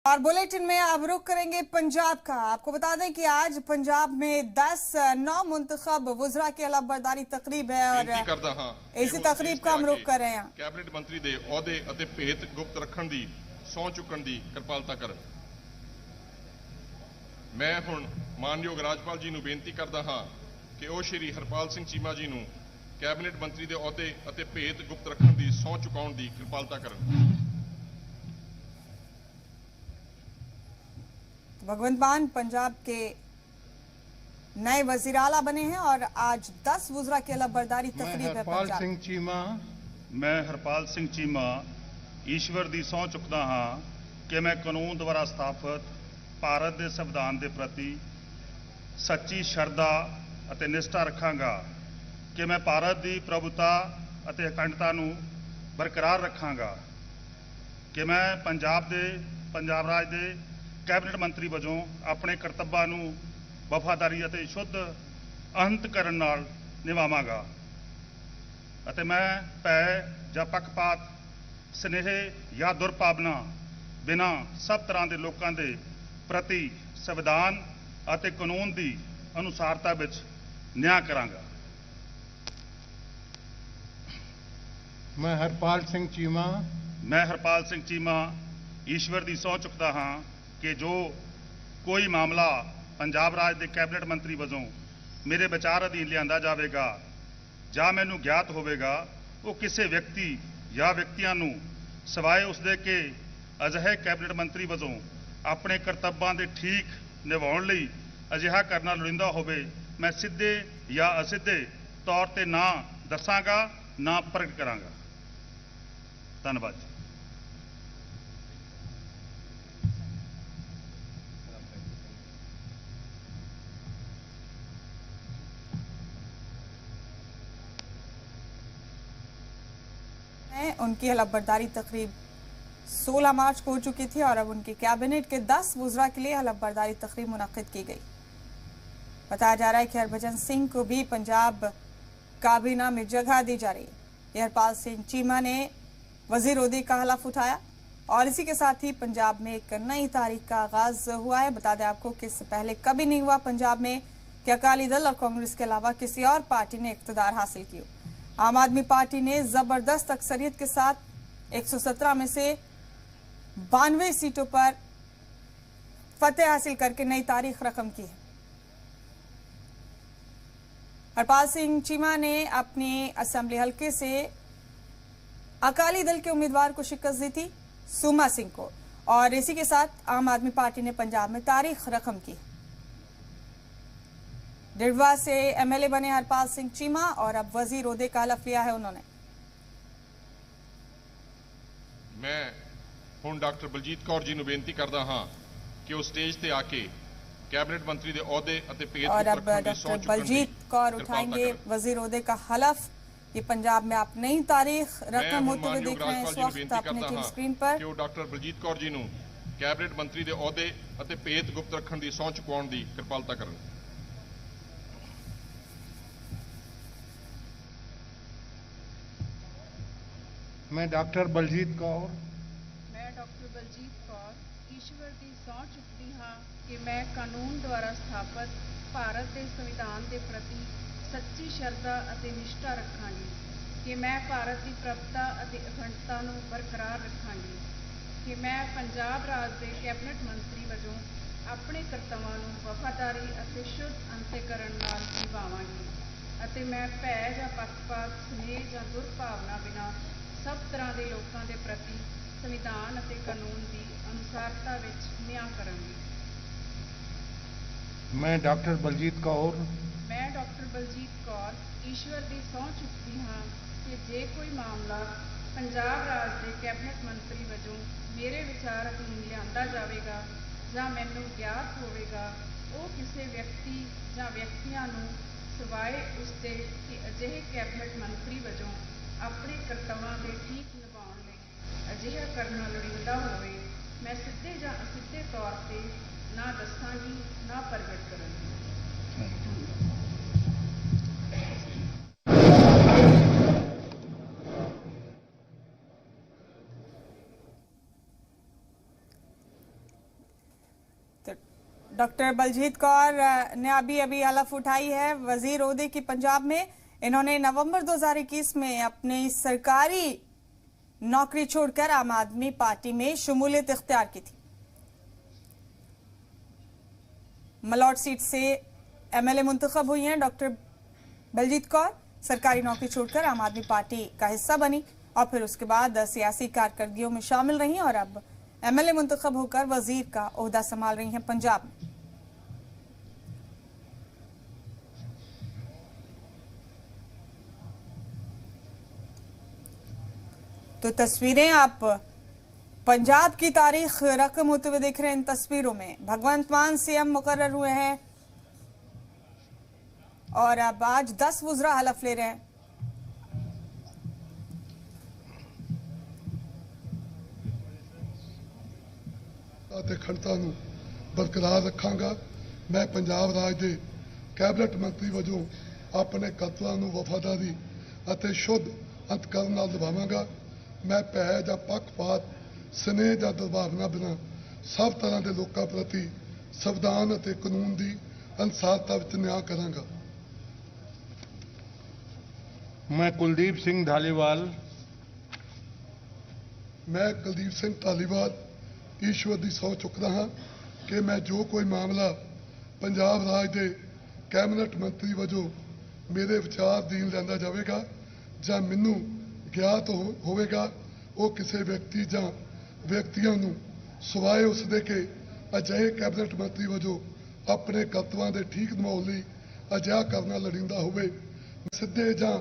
और बुलेटिन में अब रुख करेंगे पंजाब का। आपको बता दें कि आज पंजाब में 10 नौ मुंतखब वुज़रा की अलबरदारी तकरीब है और इसी तकरीब का हम रुख कर रहे हैं। कैबिनेट मंत्री दे अहुदे अते भेत गुप्त रखण दी सौं चुकण दी किरपालता करन। मैं हुण मानयोग राजपाल जी नूं बेनती करदा हां कि ਉਹ श्री हरपाल सिंह चीमा जी नूं कैबिनेट मंत्री दे अहुदे अते भेत गुप्त रखण दी सौं चुकाउण दी किरपालता करन। भगवंत मान पंजाब के नए वजीर आला बने हैं और आज 10 वुज़रा की अलबरदारी तकरीब है। मैं हरपाल सिंह चीमा ईश्वर दी सौं चुकदा हां कि मैं कानून द्वारा स्थापित भारत के संविधान के प्रति सच्ची शरधा अते निष्ठा रखांगा कि मैं भारत की प्रभुता अते अखंडता नूं बरकरार रखांगा कि मैं पंजाब राज के कैबिनेट मंत्री वजों अपने करतੱਵਾਂ ਨੂੰ वफादारी ਅਤੇ शुद्ध अंतकरण ਨਾਲ ਨਿਭਾਵਾਂਗਾ ਅਤੇ मैं ਭੈ ਜਾਂ ਪੱਖਪਾਤ स्नेह ਜਾਂ ਦੁਰਭਾਵਨਾ ਬਿਨਾਂ सब तरह के लोगों के प्रति संविधान ਅਤੇ कानून की अनुसारता ਵਿੱਚ ਨਿਆਂ ਕਰਾਂਗਾ। मैं हरपाल सिंह चीमा ईश्वर की सौं चुकता हाँ कि जो कोई मामला पंजाब राज के कैबिनेट मंत्री वजों मेरे विचार अधीन लिया जाएगा ਜਾਂ मैनू ज्ञात होगा वो किसी व्यक्ति या व्यक्तियों नूं सिवाए उसदे के अजिहे कैबिनेट मंत्री वजों अपने करतੱਵਾਂ के ठीक निभाउण लई अजिहा करना लोड़ींदा होवे मैं सीधे या असीधे तौर पर ना दसांगा ना प्रगट करांगा। धन्यवाद जी। उनकी हलफबरदारी तकरीब 16 मार्च को हो चुकी थी और अब उनके कैबिनेट के 10 वुज़रा के लिए हलफबरदारी तकरीब मुनक्किद की गई। बताया जा रहा है कि हरभजन सिंह को भी पंजाब काबीना में जगह दी जा रही है। हरपाल सिंह चीमा ने वजीर ओहदे का हलफ उठाया और इसी के साथ ही पंजाब में एक नई तारीख का आगाज हुआ है। बता दें आपको कि इससे पहले कभी नहीं हुआ पंजाब में कि अकाली दल और कांग्रेस के अलावा किसी और पार्टी ने इक़्तिदार हासिल की। आम आदमी पार्टी ने जबरदस्त अक्सरियत के साथ 117 में से 92 सीटों पर फतेह हासिल करके नई तारीख रकम की है। हरपाल सिंह चीमा ने अपने असेंबली हलके से अकाली दल के उम्मीदवार को शिकस्त दी थी, सुमा सिंह को, और इसी के साथ आम आदमी पार्टी ने पंजाब में तारीख रकम की। डिडवा से एमएलए बने हरपाल सिंह चीमा और अब वजीर ओहदे का हलफ लिया है उन्होंने। मैं हुण डॉक्टर बलजीत कौर जी नूं बेनती करदा हां कि वो स्टेज ते आके कैबिनेट मंत्री दे अहुदे अते भेत और अब डॉक्टर बलजीत कौर उठाएंगे वजीर ओहदे का हलफ। ये पंजाब में आप नई तारीख रकम होते हुए देख रहे हैं इस वक्त अपने टीवी स्क्रीन पर कि डॉक्टर बलजीत कौर जी नूं कैबिनेट मंत्री दे अहुदे अते भेत गुप्त रखण दी सौं चुकाउण दी किरपालता करन। मैं डॉक्टर बलजीत कौर ईश्वर की सौं चुकती हाँ कि मैं कानून द्वारा स्थापित भारत के संविधान के प्रति सच्ची शरधा और निष्ठा रखांगी कि मैं भारत की प्रभुता और अखंडता नूं बरकरार रखांगी कि मैं पंजाब राज के कैबिनेट मंत्री वजों अपने करतੱਵਾਂ नूं वफादारी और शुद्ध अंतकरण नाल निभावांगी ਅਤੇ मैं भै ਜਾਂ पक्षपात स्नेह ਜਾਂ दुर्भावना बिना सब तरह के लोगों के प्रति संविधान और कानून की अनुसारता विच न्याय करांगी। मैं डॉक्टर बलजीत कौर ईश्वर की सौं चुकती हाँ कि जे कोई मामला पंजाब राज के कैबिनेट मंत्री वजों मेरे विचार अधीन लिया जाएगा या मैनू ज्ञात होगा वो किसी व्यक्ति या व्यक्तियों नूं सिवाए उसके कि अजिहे कैबिनेट मंत्री वजों अपने करतੱਵਾਂ के ठीक निभाउण लई अजिहा करना लोड़ींदा होवे मैं सीधे या असीधे तौर पर ना दसांगी ना प्रगट करांगी। तो डॉक्टर बलजीत कौर ने अभी हलफ उठाई है वजीर ओहदे की पंजाब में। इन्होंने नवंबर 2021 में अपनी सरकारी नौकरी छोड़कर आम आदमी पार्टी में शमूलियत इख्तियार की थी। मलौट सीट से एमएलए मुंतखब हुई हैं डॉक्टर बलजीत कौर। सरकारी नौकरी छोड़कर आम आदमी पार्टी का हिस्सा बनी और फिर उसके बाद सियासी कारकर्दगियों में शामिल रही और अब एमएलए मुंतखब होकर वजीर का ओहदा संभाल रही हैं पंजाब में। तो तस्वीरें आप पंजाब की तारीख रकम होते हुए देख रहे हैं। इन तस्वीरों में भगवंत मान सीएम मुकर्रर हुए हैं और अब आज 10 वुज़रा हलफ ले रहे हैं। अखंडता नूं बरकरार रखांगा। मैं पंजाब राज दे कैबिनेट मंत्री वजों अपने कर्तव्यां नूं वफादारी अते शुद्ध अंतकरण नाल निभावांगा। मैं भै जां पक्षपात स्नेह जां दुर्भावना बिना सब तरह के लोगों प्रति संविधान अते कानून की अनुसारता विच न्याय करांगा। मैं कुलदीप सिंह धालीवाल ईश्वर की सौं चुकदा हाँ कि मैं जो कोई मामला पंजाब राज के कैबिनेट मंत्री वजों मेरे विचार अधीन लिया जाएगा जां मैनूं ज्ञात होवेगा वो किसी व्यक्ति जां व्यक्तियों नूं सिवाए उसदे के अजिहे कैबिनेट मंत्री वजों अपने कर्तव्यां दे ठीक निभाउण लई अजिहा करना लड़ींदा होवे सिद्धे जां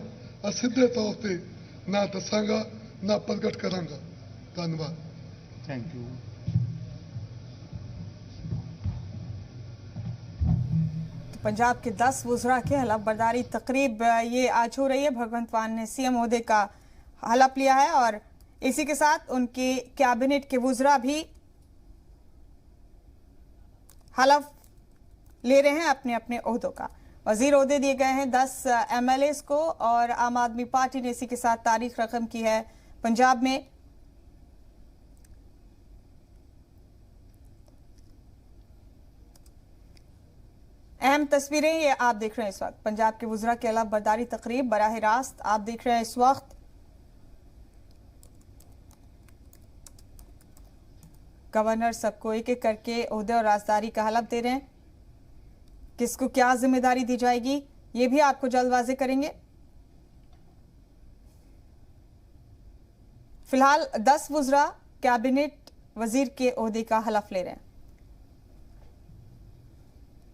असिद्धे तौर पर ना दसांगा ना प्रगट करांगा। धन्यवाद। Thank you. पंजाब के 10 वुज़रा के हलफ बर्दारी तकरीब ये आज हो रही है। भगवंत मान ने सीएम ओहदे का हलफ लिया है और इसी के साथ उनके कैबिनेट के वुज़रा भी हलफ ले रहे हैं अपने अपने ओहदों का। वजीर ओहदे दिए गए हैं 10 एमएलएस को और आम आदमी पार्टी ने इसी के साथ तारीख रकम की है पंजाब में। अहम तस्वीरें ये आप देख रहे हैं इस वक्त। पंजाब के वुज़रा के हलफ बर्दारी तकरीब बराह रास्त आप देख रहे हैं इस वक्त। गवर्नर सबको एक एक करके ओहदे और राजदारी का हलफ दे रहे हैं। किसको क्या जिम्मेदारी दी जाएगी ये भी आपको जल्द वाज़ेह करेंगे। फिलहाल 10 वुज़रा कैबिनेट वजीर के ओहदे का हलफ ले रहे हैं।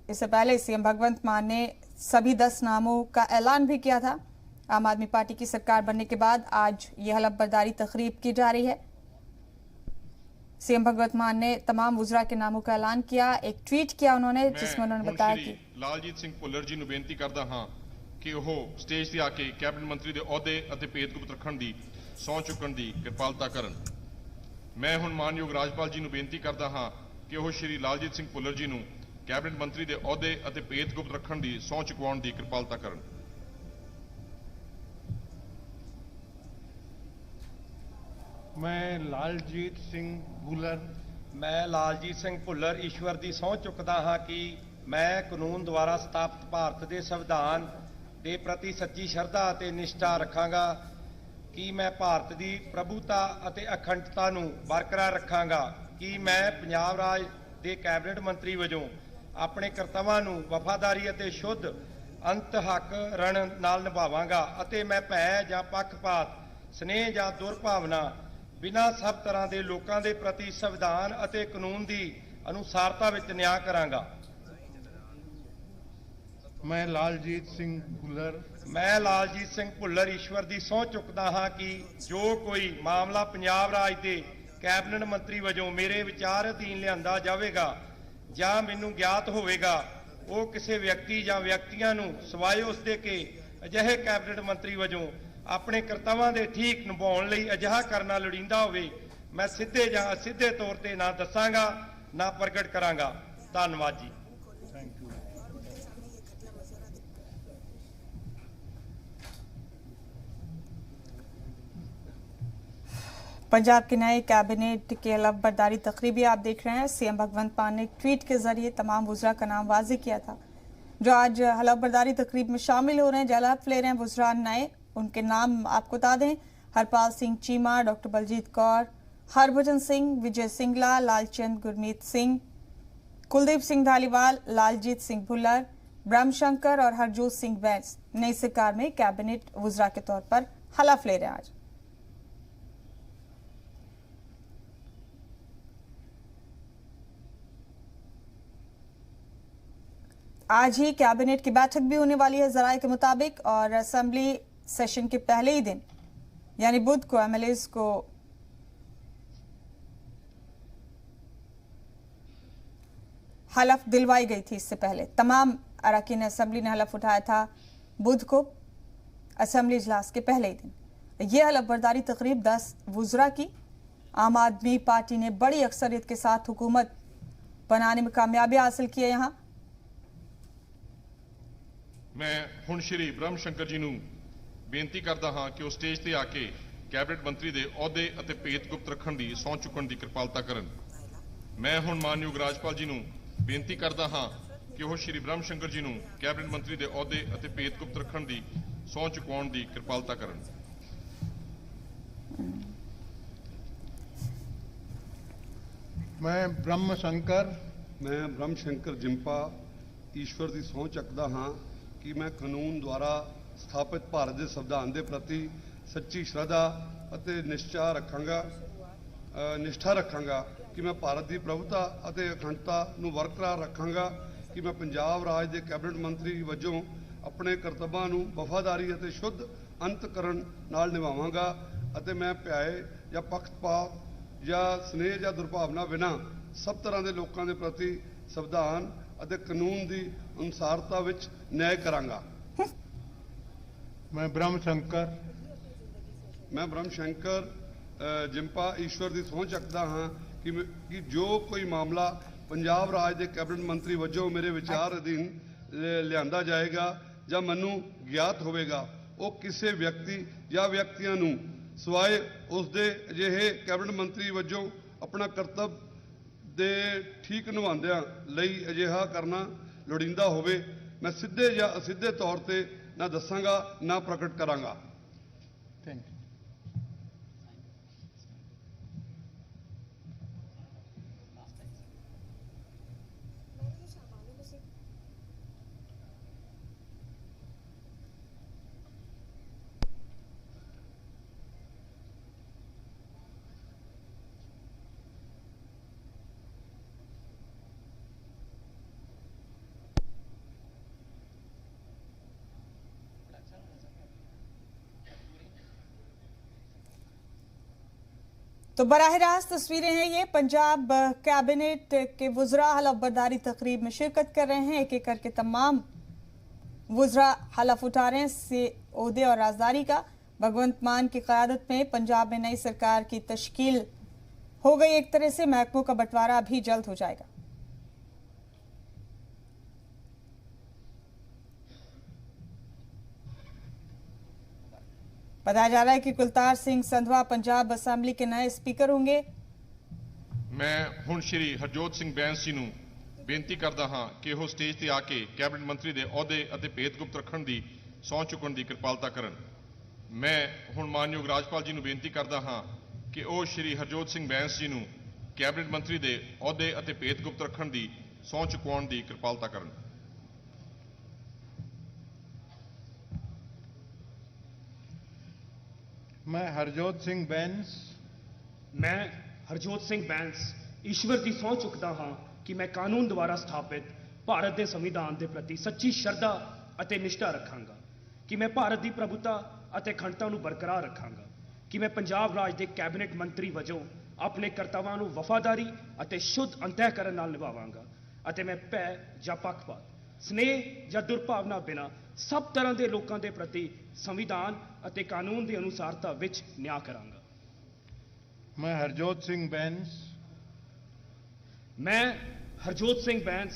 इससे पहले सीएम भगवंत मान ने सभी 10 नामों का ऐलान भी किया था। आम आदमी पार्टी की सरकार बनने के बाद आज ये हलफ बर्दारी तकरीब की जा रही है। सीएम भगवंत मान ने तमाम वुज़रा के नामों का ऐलान किया। एक ट्वीट किया उन्होंने जिसमें उन्होंने बताया कि लालजीत सिंह भुल्लर जी ਨੂੰ ਬੇਨਤੀ ਕਰਦਾ ਹਾਂ ਕਿ ਉਹ ਸਟੇਜ ਤੇ ਆ ਕੇ ਕੈਬਨਿਟ ਮੰਤਰੀ ਦੇ ਅਹੁਦੇ ਅਤੇ ਭੇਦ ਗੁਪਤ ਰੱਖਣ ਦੀ ਸਹੁੰ ਚੁੱਕਣ ਦੀ ਕਿਰਪਾਲਤਾ ਕਰਨ। ਮੈਂ ਹੁਣ ਮਾਨਯੋਗ ਰਾਜਪਾਲ ਜੀ ਨੂੰ ਬੇਨਤੀ ਕਰਦਾ ਹਾਂ ਕਿ ਉਹ ਸ਼੍ਰੀ ਲਾਲਜੀਤ ਸਿੰਘ ਭੁੱਲਰ ਜੀ ਨੂੰ ਕੈਬਨਿਟ ਮੰਤਰੀ ਦੇ ਅਹੁਦੇ ਅਤੇ ਭੇਦ ਗੁਪਤ ਰੱਖਣ ਦੀ ਸਹੁੰ ਚੁਕਵਾਉਣ ਦੀ ਕਿਰਪਾਲਤਾ ਕਰਨ। मैं लालजीत सिंह भुल्लर ईश्वर की सहुं चुकदा हाँ कि मैं कानून द्वारा स्थापित भारत के संविधान के प्रति सच्ची श्रद्धा और निष्ठा रखांगा कि मैं भारत की प्रभुता और अखंडता नूं बरकरार रखांगा कि मैं पंजाब राज के कैबिनेट मंत्री वजों अपने कर्तव्यां नूं वफादारी और शुद्ध अंतहकरण नाल निभावांगा और मैं भै जां पक्षपात स्नेह जां दुर्भावना बिना सब तरह के लोगों के प्रति संविधान और कानून की अनुसारता विच न्याय करांगा। मैं लालजीत सिंह भुल्लर ईश्वर की सहुं चुकदा हाँ कि जो कोई मामला पंजाब राज के कैबिनेट मंत्री वजों मेरे विचार अधीन लिया जाएगा जां मैनूं ज्ञात होवेगा वो किसी व्यक्ति जां व्यक्तियों नूं सिवाए उसदे के अजिहे कैबिनेट मंत्री वजों अपने कर्तव्यां दे ठीक निभाउण लई अजिहा करना लोड़ींदा होवे मैं सीधे जां असिद्धे तौर पर ना दसांगा ना प्रगट करांगा। धन्नवाद जी। पंजाब के नए कैबिनेट की हलफबरदारी तकरीब आप देख रहे हैं। सीएम भगवंत मान ने एक ट्वीट के जरिए तमाम वुज़रा का नाम वाज़ेह किया था जो आज हलफबरदारी तकरीब में शामिल हो रहे हैं। हलफ ले रहे हैं वुज़रा नए, उनके नाम आपको बता दें। हरपाल सिंह चीमा, डॉक्टर बलजीत कौर, हरभजन सिंह, विजय सिंगला, लालचंद गुरमीत सिंह, कुलदीप सिंह धालीवाल, लालजीत सिंह भुल्लर, ब्रह्मशंकर और हरजोत सिंह बैंस नई सरकार में कैबिनेट वुज़रा के तौर पर हलफ ले रहे हैं। आज ही कैबिनेट की बैठक भी होने वाली है जराये के मुताबिक, और असेंबली सेशन के पहले ही दिन यानी बुध को एमएलएज को हलफ दिलवाई गई थी। इससे पहले तमाम अरकान असेंबली ने हलफ उठाया था बुध को असेंबली इजलास के पहले ही दिन। यह हलफबरदारी तकरीब 10 वुज़रा की आम आदमी पार्टी ने बड़ी अक्सरियत के साथ हुकूमत बनाने में कामयाबी हासिल की है। यहाँ मैं ਹੁਣ ਸ਼੍ਰੀ ਬ੍ਰਹਮ ਸ਼ੰਕਰ ਜੀ ਨੂੰ ਬੇਨਤੀ ਕਰਦਾ ਹਾਂ ਕਿ ਉਹ ਸਟੇਜ ਤੇ ਆ ਕੇ ਕੈਬਨਿਟ ਮੰਤਰੀ ਦੇ ਅਹੁਦੇ ਅਤੇ ਭੇਤ ਗੁਪਤ ਰੱਖਣ ਦੀ ਸਹੁੰ ਚੁੱਕਣ ਦੀ ਕਿਰਪਾਲਤਾ ਕਰਨ। ਮੈਂ ਹੁਣ ਮਾਨਯੋਗ ਰਾਜਪਾਲ ਜੀ ਨੂੰ ਬੇਨਤੀ ਕਰਦਾ ਹਾਂ ਕਿ ਉਹ ਸ਼੍ਰੀ ਬ੍ਰਹਮ ਸ਼ੰਕਰ ਜੀ ਨੂੰ ਕੈਬਨਿਟ ਮੰਤਰੀ ਦੇ ਅਹੁਦੇ ਅਤੇ ਭੇਤ ਗੁਪਤ ਰੱਖਣ ਦੀ ਸਹੁੰ ਚੁਕਾਉਣ ਦੀ ਕਿਰਪਾਲਤਾ ਕਰਨ। मैं ब्रह्म शंकर जिंपा ईश्वर की सਹੁੰ ਚੱਕਦਾ ਹਾਂ कि मैं कानून द्वारा स्थापित भारत के संविधान के प्रति सच्ची श्रद्धा और निष्ठा रखांगा कि मैं भारत की प्रभुता और अखंडता को बरकरार रखांगा कि मैं पंजाब राज के कैबिनेट मंत्री वजों अपने कर्तव्यों को वफादारी और शुद्ध अंतकरण नाल निभावांगा और मैं भ्याए या पक्षपात या स्नेह या दुर्भावना बिना सब तरह के लोगों के प्रति संविधान और कानून की अनुसारता विच न्याय करांगा। मैं ब्रह्म शंकर जिंपा ईश्वर की सਹੁੰ ਚੱਕਦਾ हाँ कि जो कोई मामला पंजाब राज के कैबिनेट मंत्री वजों मेरे विचार अधीन लिया जाएगा या मैनू ज्ञात होगा वो किसी व्यक्ति या व्यक्तियों नूं सिवाए उसके अजिहे कैबिनेट मंत्री वजों अपना कर्तव्य दे ठीक निभांदियां लई अजिहा करना लोड़ींदा होवे मैं सीधे या असीधे तौर पर ना दसांगा ना प्रकट करांगा। Thank you. तो बराह रास्त तस्वीरें हैं ये। पंजाब कैबिनेट के वुज़रा हलफबरदारी तकरीब में शिरकत कर रहे हैं। एक एक करके तमाम वुज़रा हलफ उठा रहे हैं ओहदे और राजदारी का। भगवंत मान की क़यादत में पंजाब में नई सरकार की तश्कील हो गई। एक तरह से महकमों का बंटवारा भी जल्द हो जाएगा। बताया जा रहा है कि कुलतार सिंह संधवा पंजाब असेंबली के नए स्पीकर होंगे। मैं ਹੁਣ श्री हरजोत सिंह बैंस जी ਨੂੰ ਬੇਨਤੀ ਕਰਦਾ ਹਾਂ ਕਿ ਉਹ ਸਟੇਜ ਤੇ ਆ ਕੇ ਕੈਬਨਿਟ ਮੰਤਰੀ ਦੇ ਅਹੁਦੇ ਅਤੇ ਭੇਤ ਗੁਪਤ ਰੱਖਣ ਦੀ ਸਹੁੰ ਚੁੱਕਣ ਦੀ ਕਿਰਪਾਲਤਾ ਕਰਨ। ਮੈਂ ਹੁਣ ਮਾਨਯੋਗ ਰਾਜਪਾਲ ਜੀ ਨੂੰ ਬੇਨਤੀ ਕਰਦਾ ਹਾਂ ਕਿ ਉਹ श्री हरजोत सिंह बैंस जी ਨੂੰ ਕੈਬਨਿਟ ਮੰਤਰੀ ਦੇ ਅਹੁਦੇ ਅਤੇ ਭੇਤ ਗੁਪਤ ਰੱਖਣ ਦੀ ਸਹੁੰ ਚੁਕਾਉਣ ਦੀ ਕਿਰਪਾਲਤਾ ਕਰਨ। मैं हरजोत सिंह बैंस ईश्वर की सਹੁੰ चुकता हाँ कि मैं कानून द्वारा स्थापित भारत के संविधान के प्रति सच्ची श्रद्धा और निष्ठा रखांगा कि मैं भारत की प्रभुता और अखंडता को बरकरार रखांगा कि मैं पंजाब राज के कैबिनेट मंत्री वजों अपने कर्तव्यों को वफादारी और शुद्ध अंतःकरण नाल निभावांगा और मैं भय या पक्षपात स्नेह या दुर्भावना बिना सब तरह के लोगों के प्रति संविधान और कानून की अनुसारता विच न्याय करांगा। मैं हरजोत सिंह बैंस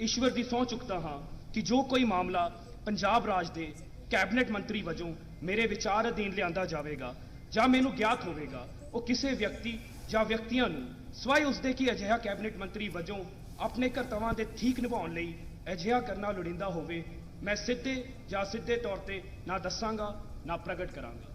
ईश्वर की सਹੁੰ चुकता हाँ कि जो कोई मामला पंजाब राज के कैबिनेट मंत्री वजों मेरे विचार अधीन लिया जाएगा या मैनू ज्ञात होगा ਉਹ ਕਿਸੇ ਵਿਅਕਤੀ ਜਾਂ ਵਿਅਕਤੀਆਂ ਨੂੰ ਸਵਾਏ ਉਸਦੇ ਕਿ ਅਜਿਹਾ ਕੈਬਨਿਟ ਮੰਤਰੀ ਵਜੋਂ ਆਪਣੇ ਕਰਤੱਵਾਂ ਦੇ ਠੀਕ ਨਿਭਾਉਣ ਲਈ ਅਜਿਹਾ ਕਰਨਾ ਲੋੜੀਂਦਾ ਹੋਵੇ, ਮੈਂ ਸਿੱਧੇ ਜਾਂ ਸਿੱਧੇ ਤੌਰ ਤੇ ਨਾ ਦੱਸਾਂਗਾ ਨਾ ਪ੍ਰਗਟ ਕਰਾਂਗਾ।